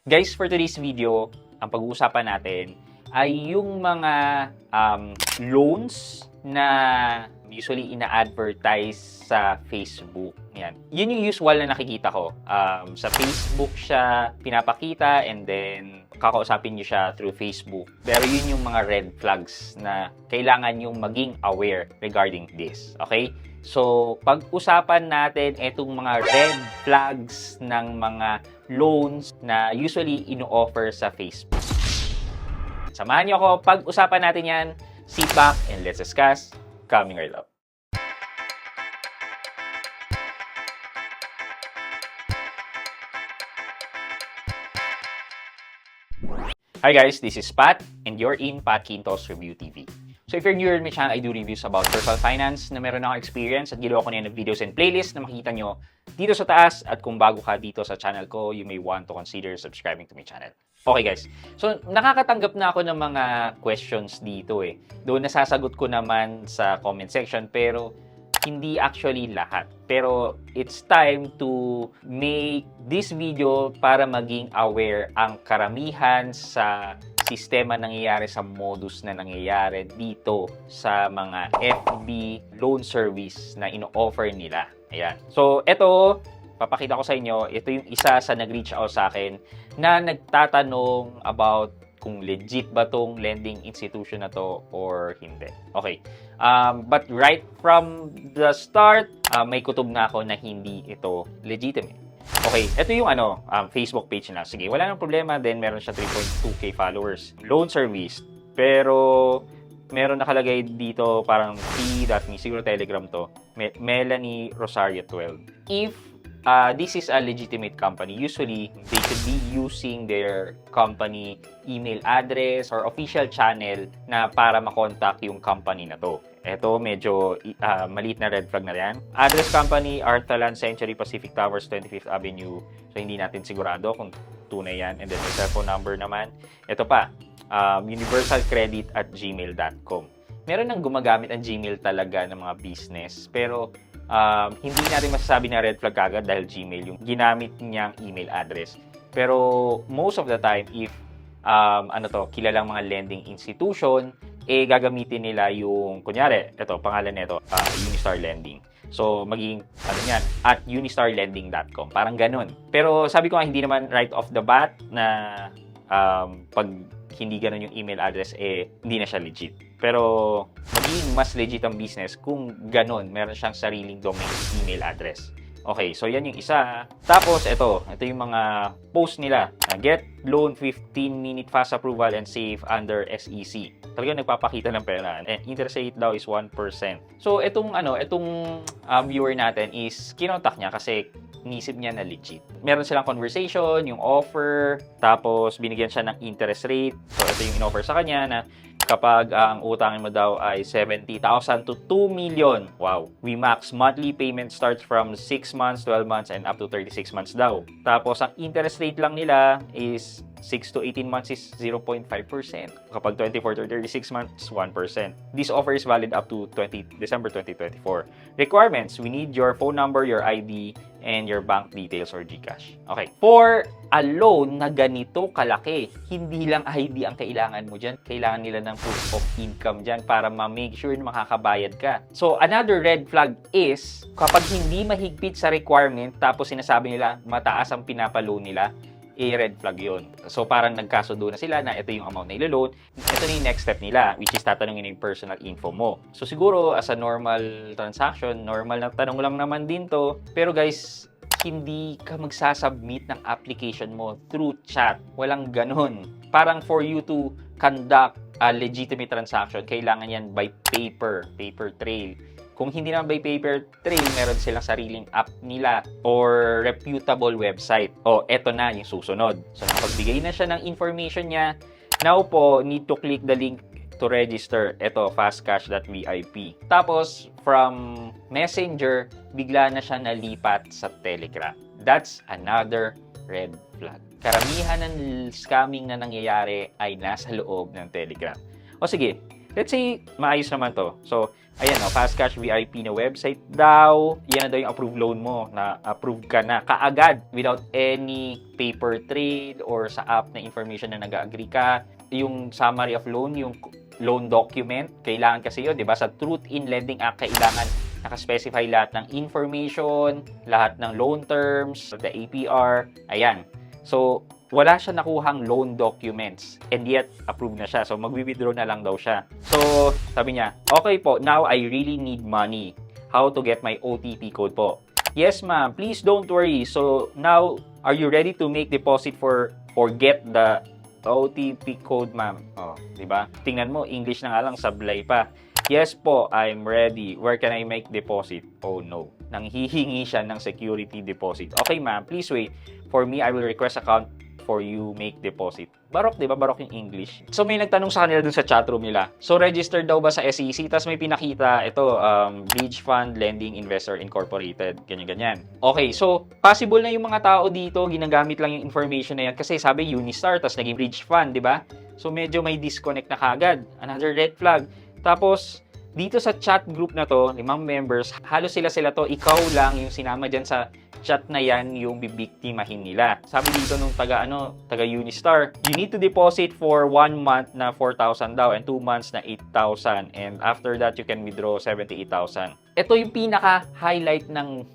Guys, for today's video, ang pag-uusapan natin ay yung mga loans na usually ina-advertise sa Facebook. Yan. Yun yung usual na nakikita ko. Sa Facebook siya pinapakita and then kakausapin nyo siya through Facebook. Pero yun yung mga red flags na kailangan yung maging aware regarding this. Okay? So, pag-usapan natin itong mga red flags ng mga loans na usually ino-offer sa Facebook. Samahan niyo ako, pag-usapan natin yan. Sit back and let's discuss. Coming right up. Hi guys, this is Pat and you're in Pat Quintos Review TV. So if you're new to my channel, I do reviews about personal finance na meron akong experience at ginawa ko na ng videos and playlist na makikita nyo dito sa taas. At kung bago ka dito sa channel ko, you may want to consider subscribing to my channel. Okay guys, so nakakatanggap na ako ng mga questions dito eh. Doon nasasagot ko naman sa comment section pero hindi actually lahat. Pero it's time to make this video para maging aware ang karamihan sa sistema nangyayari sa modus na nangyayari dito sa mga FB loan service na ino-offer nila. Ayan. So, ito, papakita ko sa inyo, ito yung isa sa nag-reach out sa akin na nagtatanong about kung legit ba tong lending institution na to or hindi. Okay. But right from the start, may kutob na ako na hindi ito legitimate. Okay, ito yung Facebook page na. Sige, wala nang problema. Then meron siya 3.2k followers. Loan service. Pero meron nakalagay dito parang T.me, siguro Telegram to. Melanie Rosario 12. If this is a legitimate company, usually they should be using their company email address or official channel na para makontak yung company na to. Ito, medyo maliit na red flag na yan. Address company, Arthalan Century Pacific Towers, 25th Avenue. So, hindi natin sigurado kung tunay yan. And then, may cellphone number naman. Ito pa, universalcredit@gmail.com. Meron nang gumagamit ang Gmail talaga ng mga business. Pero, hindi natin masasabi na red flag agad dahil Gmail yung ginamit niyang email address. Pero, most of the time, if kilalang mga lending institution, gagamitin nila yung, kunyari, ito, pangalan nito, Unistar Lending. So, magiging, at unistarlending.com. Parang ganun. Pero, sabi ko nga, hindi naman right off the bat na pag hindi ganun yung email address, hindi na siya legit. Pero, magiging mas legit ang business kung ganun, meron siyang sariling domain email address. Okay, so yan yung isa. Tapos, ito yung mga post nila. Get loan 15-minute fast approval and save under SEC. Talagang nagpapakita ng pera. And interest rate daw is 1%. So, itong viewer natin is kinontak niya kasi nisip niya na legit. Meron silang conversation, yung offer, tapos binigyan siya ng interest rate. So, ito yung in-offer sa kanya na kapag ang utangin mo daw ay 70,000 to 2 million. Wow. We max monthly payment starts from 6 months, 12 months, and up to 36 months daw. Tapos, ang interest rate lang nila is 6 to 18 months is 0.5%. Kapag 24 to 36 months, 1%. This offer is valid up to December 2024. Requirements, we need your phone number, your ID, and your bank details or GCash. Okay. For a loan na ganito kalaki, hindi lang ID ang kailangan mo dyan. Kailangan nila ng proof of income dyan para ma-make sure na makakabayad ka. So, another red flag is kapag hindi mahigpit sa requirement tapos sinasabi nila mataas ang pinapaloan nila, red flag yun. So, parang nagkasundo na sila na ito yung amount na ilo-loan. Ito na yung next step nila, which is tatanungin yung personal info mo. So, siguro, as a normal transaction, normal na tanong lang naman din to. Pero guys, hindi ka magsasubmit ng application mo through chat. Walang ganun. Parang for you to conduct a legitimate transaction, kailangan yan by paper trail. Kung hindi naman by paper trail, meron silang sariling app nila or reputable website. Eto na yung susunod. So, napagbigay na siya ng information niya. Now po, need to click the link to register. Eto, fastcash.vip. Tapos, from Messenger, bigla na siya nalipat sa Telegram. That's another red flag. Karamihan ng scamming na nangyayari ay nasa loob ng Telegram. O sige, let's say, maayos naman to. So, ayan o, Fast Cash VIP na website daw. Yan na daw yung approved loan mo, na approve ka na kaagad without any paper trail or sa app na information na nag-agree ka. Yung summary of loan, yung loan document, kailangan kasi yun, di ba? Sa Truth in Lending Act, kailangan nakaspecify lahat ng information, lahat ng loan terms, the APR, ayan. So, wala siya nakuhang loan documents and yet approved na siya. So, mag-withdraw na lang daw siya. So, sabi niya, okay po, now I really need money. How to get my OTP code po? Yes, ma'am. Please don't worry. So, now, are you ready to make deposit for get the OTP code, ma'am? Oh, di ba? Tingnan mo, English na nga lang, sablay pa. Yes po, I'm ready. Where can I make deposit? Oh, no. Nanghihingi siya ng security deposit. Okay, ma'am. Please wait. For me, I will request account for you make deposit. Barok, di ba? Barok yung English. So, may nagtanong sa kanila dun sa chatroom nila. So, registered daw ba sa SEC? Tapos may pinakita, ito, Bridge Fund Lending Investor Incorporated. Ganyan-ganyan. Okay, so, possible na yung mga tao dito, ginagamit lang yung information na yan. Kasi sabi, Unistar, tapos naging Bridge Fund, di ba? So, medyo may disconnect na kagad. Another red flag. Tapos, dito sa chat group na to, 5 members, halos sila to, ikaw lang yung sinama dyan sa chat na yan yung bibiktimahin nila. Sabi dito nung taga Unistar, you need to deposit for 1 month na 4,000 daw and 2 months na 8,000 and after that you can withdraw 78,000. Ito yung pinaka-highlight ng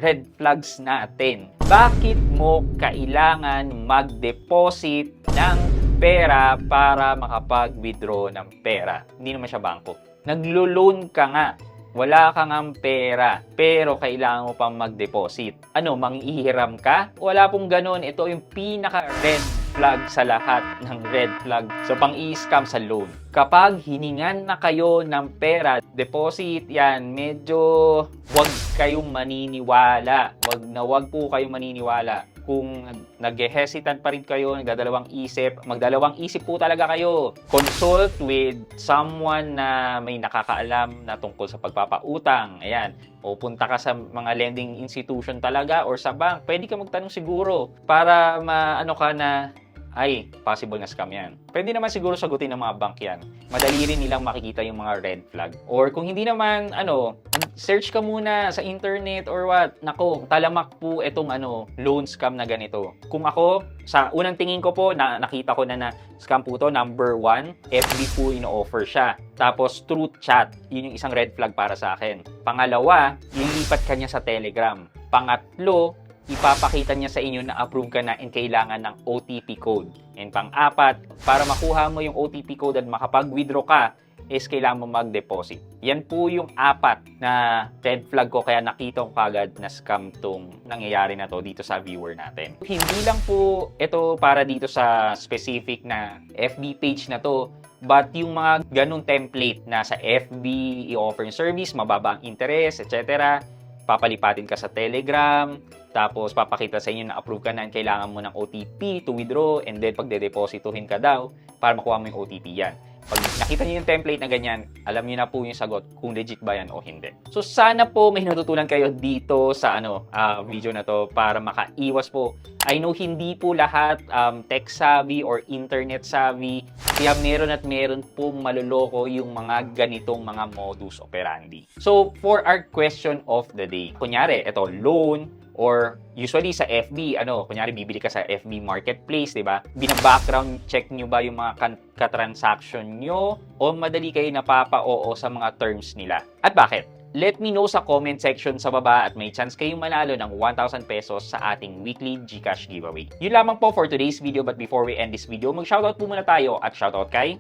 red flags natin. Bakit mo kailangan mag-deposit ng pera para makapag-withdraw ng pera? Hindi naman siya bangko. Naglo-loan ka nga. Wala kang ang pera, pero kailangan mo pang mag-deposit. Ano, manghihiram ka? Wala pong ganun. Ito yung pinaka-red flag sa lahat ng red flag sa pang-i-scam sa loan. Kapag hiningan na kayo ng pera, deposit, yan, medyo wag kayong maniniwala. Wag po kayong maniniwala. Kung nag-hesitant pa rin kayo, magdalawang isip po talaga kayo. Consult with someone na may nakakaalam na tungkol sa pagpapautang. Ayan. O punta ka sa mga lending institution talaga or sa bank. Pwede ka magtanong siguro para maano ka na, ay, possible na scam yan. Pwede naman siguro sagutin ng mga bank yan. Madali rin nilang makikita yung mga red flag. Or kung hindi naman, search ka muna sa internet or what. Nako, talamak po itong loan scam na ganito. Kung ako, sa unang tingin ko po, nakita ko na scam po to, number 1, FB po ino-offer siya. Tapos, truth chat, yun yung isang red flag para sa akin. Pangalawa, lilipat ka niya sa Telegram. Pangatlo, ipapakita niya sa inyo na approve ka na and kailangan ng OTP code. And pang-apat, para makuha mo yung OTP code at makapag-withdraw ka, is kailangan mo mag-deposit. Yan po yung 4 na red flag ko kaya nakita ko kagad na scam tong nangyayari na to dito sa viewer natin. Hindi lang po ito para dito sa specific na FB page na to, but yung mga ganung template na sa FB, i-offer yung service, mababa ang interest, etc. Papalipatin ka sa Telegram, tapos papakita sa inyo na approve ka na and kailangan mo ng OTP to withdraw and then pagde-deposituhin ka daw para makuha mo yung OTP yan. Pag nakita niyo yung template na ganyan, alam niyo na po yung sagot kung legit ba yan o hindi. So sana po may natutunan kayo dito sa video na to para makaiwas po. I know hindi po lahat tech savvy or internet savvy, kaya meron po maluloko yung mga ganitong mga modus operandi. So for our question of the day, kunyari ito loan, or usually sa FB, kunyari bibili ka sa FB Marketplace, di ba? Bina-background check nyo ba yung mga ka-transaction nyo o madali kayo napapa-oo sa mga terms nila? At bakit? Let me know sa comment section sa baba at may chance kayong manalo ng 1,000 pesos sa ating weekly GCash giveaway. Yun lamang po for today's video, but before we end this video, mag-shoutout po muna tayo at shoutout kay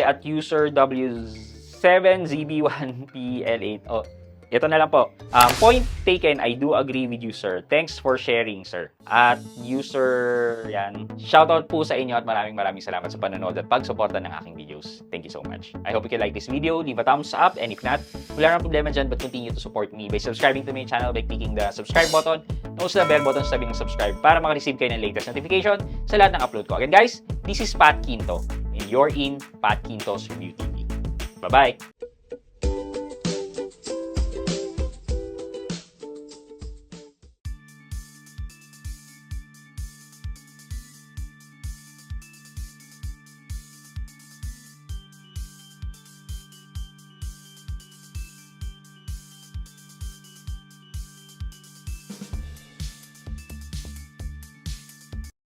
at user W7ZB1PL8. Ito na lang po. Point taken, I do agree with you, sir. Thanks for sharing, sir. At user, yan. Shoutout po sa inyo at maraming salamat sa panonood at pagsuporta ng aking videos. Thank you so much. I hope you can like this video, leave a thumbs up, and if not, wala nang problema dyan, but continue to support me by subscribing to my channel by clicking the subscribe button and also the bell button sa sabing subscribe para makareceive kayo ng latest notification sa lahat ng upload ko. Again guys, this is Pat Quinto and you're in Pat Quinto's Review TV. Bye-bye!